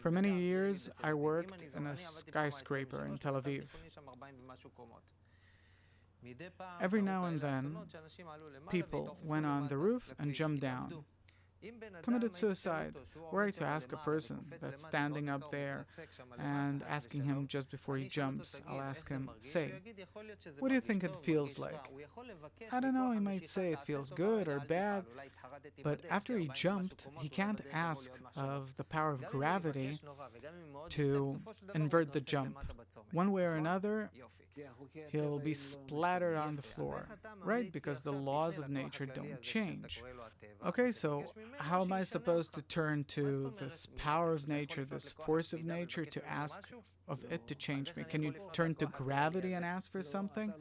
For many years, I worked in a skyscraper in Tel Aviv. Every now and then, people went on the roof and jumped down, committed suicide. Were I to ask a person that's standing up there and asking him just before he jumps, I'll ask him, say, what do you think it feels like? I don't know, he might say it feels good or bad, but after he jumped, he can't ask of the power of gravity to invert the jump. One way or another, he'll be splattered on the floor, right? Because the laws of nature don't change. Okay, so how am I supposed to turn to this power of nature, this force of nature, to ask of it to change me? Can you turn to gravity and ask for something?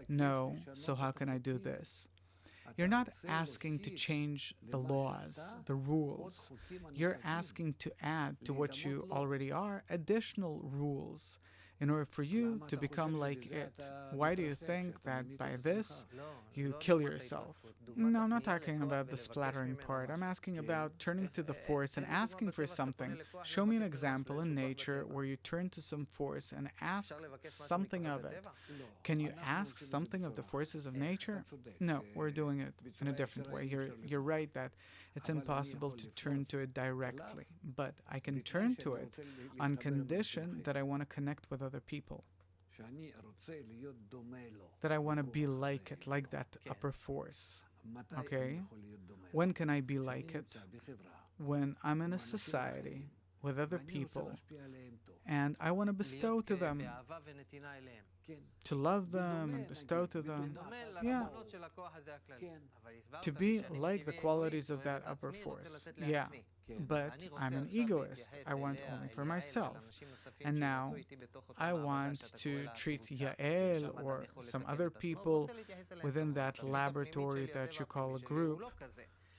No, so how can I do this? You're not asking to change the laws, the rules. You're asking to add to what you already are additional rules in order for you to become like it. Why do you think that by this you kill yourself? No, I'm not talking about the splattering part. I'm asking about turning to the force and asking for something. Show me an example in nature where you turn to some force and ask something of it. Can you ask something of the forces of nature? No, we're doing it in a different way. You're right that it's impossible to turn to it directly, but I can turn to it on condition that I want to connect with other people, that I want to be like it, like that upper force. Okay? When can I be like it? When I'm in a society with other people and I want to bestow to them, to love them and bestow to them. Yeah. To be like the qualities of that upper force. Yeah. But I'm an egoist. I want only for myself. And now I want to treat Yael or some other people within that laboratory that you call a group.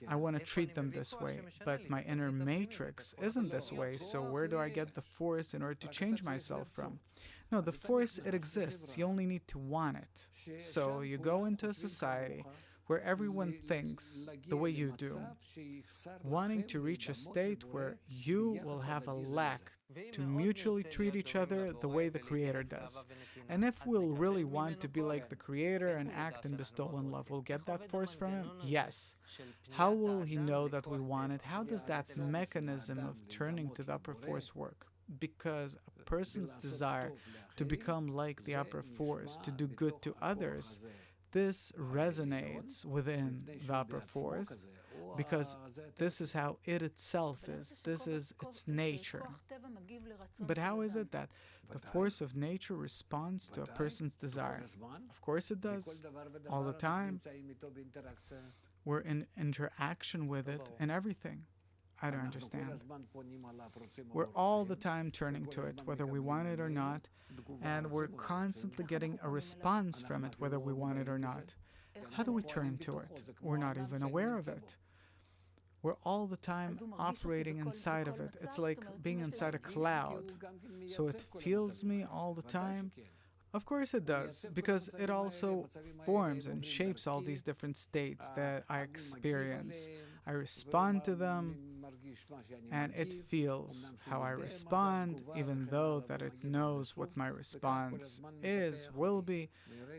I want to treat them this way, but my inner matrix isn't this way, so where do I get the force in order to change myself from? No, the force, it exists. You only need to want it. So you go into a society where everyone thinks the way you do, wanting to reach a state where you will have a lack to mutually treat each other the way the Creator does. And if we'll really want to be like the Creator and act and bestow in love, we'll get that force from Him? Yes. How will He know that we want it? How does that mechanism of turning to the upper force work? Because a person's desire to become like the upper force, to do good to others, this resonates within the upper force, because this is how it itself is. This is its nature. But how is it that the force of nature responds to a person's desire? Of course it does. All the time. We're in interaction with it in everything. I don't understand. We're all the time turning to it, whether we want it or not, and we're constantly getting a response from it, whether we want it or not. How do we turn to it? We're not even aware of it. We're all the time operating inside of it. It's like being inside a cloud. So it feels me all the time. Of course it does, because it also forms and shapes all these different states that I experience. I respond to them, and it feels how I respond, even though that it knows what my response is, will be,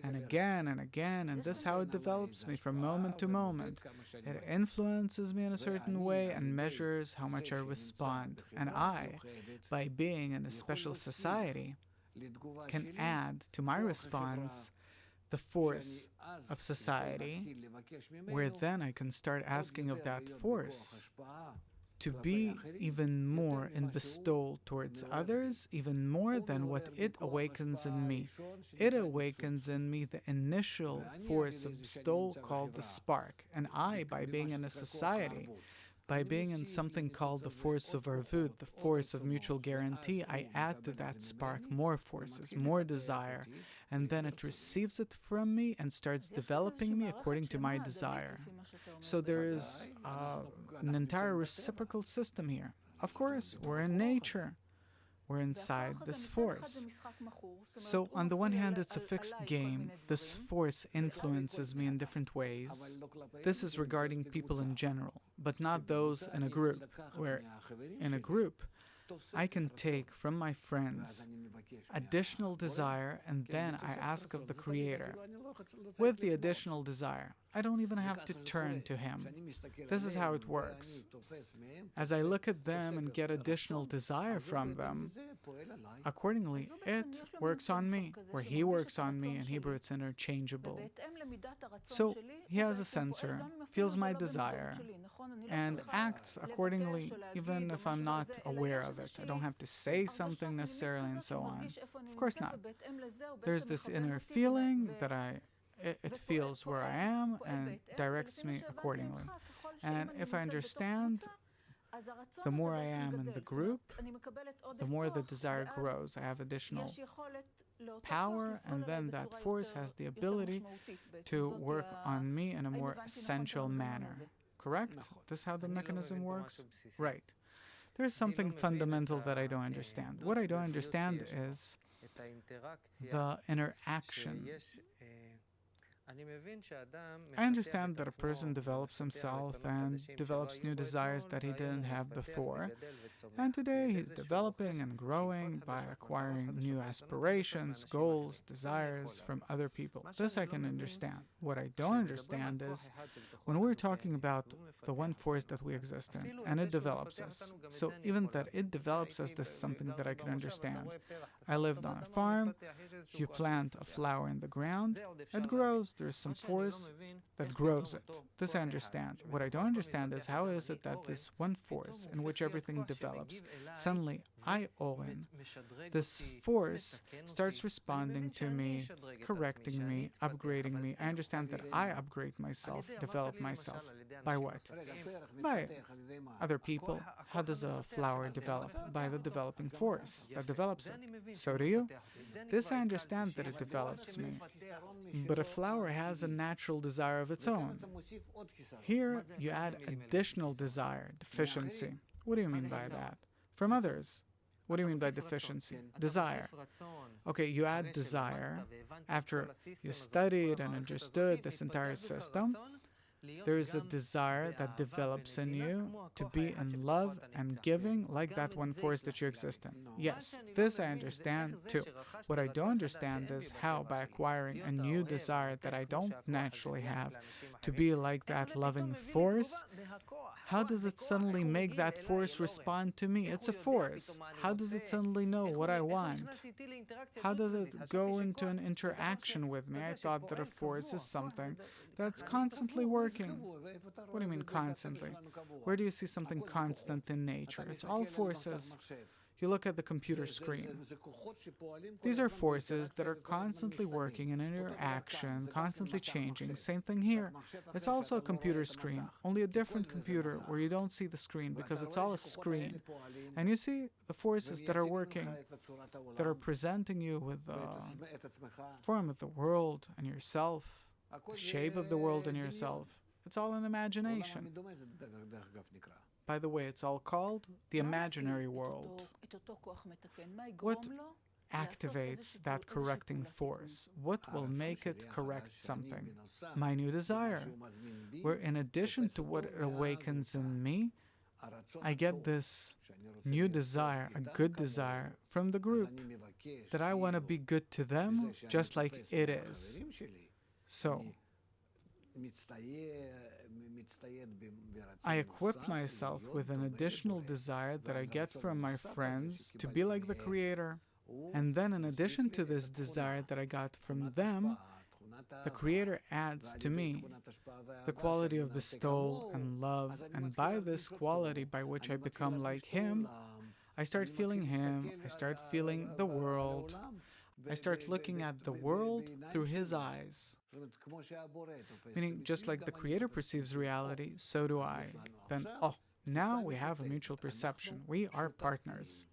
and again, and this is how it develops me from moment to moment. It influences me in a certain way and measures how much I respond. And I, by being in a special society, can add to my response the force of society, where then I can start asking of that force to be even more in bestowal towards others, even more than what it awakens in me. It awakens in me the initial force of bestowal called the spark. And I, by being in a society, by being in something called the force of Arvut, the force of mutual guarantee, I add to that spark more forces, more desire, and then it receives it from me and starts developing me according to my desire. So there is an entire reciprocal system here. Of course, we're in nature. We're inside this force. So on the one hand, it's a fixed game. This force influences me in different ways. This is regarding people in general, but not those in a group, where in a group, I can take from my friends additional desire, and then I ask of the Creator. With the additional desire, I don't even have to turn to Him. This is how it works. As I look at them and get additional desire from them, accordingly, it works on me, or He works on me. In Hebrew, it's interchangeable. So He has a sensor, feels my desire, and acts accordingly, even if I'm not aware of it. I don't have to say something necessarily, and so on. Of course not. There's this inner feeling that it feels where I am and directs me accordingly. And if I understand, the more I am in the group, the more the desire grows. I have additional power, and then that force has the ability to work on me in a more essential manner. Correct? This is how the mechanism works? Right. There's something fundamental that I don't understand. What I don't understand is the interaction. I understand that a person develops himself and develops new desires that he didn't have before. And today he's developing and growing by acquiring new aspirations, goals, desires from other people. This I can understand. What I don't understand is when we're talking about the one force that we exist in, and it develops us. So even that it develops us, this is something that I can understand. I lived on a farm. You plant a flower in the ground, it grows. There's some force that grows it. This I understand. What I don't understand is how is it that this one force in which everything develops, suddenly I owe in. This force starts responding to me, correcting me, upgrading me. I understand that I upgrade myself, develop myself. By what? By other people. How does a flower develop? By the developing force that develops it. So do you. This I understand that it develops me. But a flower has a natural desire of its own. Here you add additional desire, deficiency. What do you mean by that? From others. What do you mean by deficiency? Desire. Okay, you add desire. After you studied and understood this entire system, there is a desire that develops in you to be in love and giving like that one force that you exist in. Yes, this I understand too. What I don't understand is how, by acquiring a new desire that I don't naturally have to be like that loving force, how does it suddenly make that force respond to me? It's a force. How does it suddenly know what I want? How does it go into an interaction with me? I thought that a force is something that's constantly working. What do you mean constantly? Where do you see something constant in nature? It's all forces. You look at the computer screen. These are forces that are constantly working in interaction, constantly changing. Same thing here. It's also a computer screen, only a different computer where you don't see the screen because it's all a screen. And you see the forces that are working, that are presenting you with the form of the world and yourself, the shape of the world and yourself. It's all an imagination. By the way, it's all called the imaginary world. What activates that correcting force? What will make it correct something? My new desire, where in addition to what it awakens in me, I get this new desire, a good desire from the group, that I want to be good to them just like it is. So, I equip myself with an additional desire that I get from my friends to be like the Creator. And then in addition to this desire that I got from them, the Creator adds to me the quality of bestowal and love. And by this quality by which I become like Him, I start feeling Him, I start feeling the world. I start looking at the world through His eyes. Meaning, just like the Creator perceives reality, so do I. Then, now we have a mutual perception. We are partners.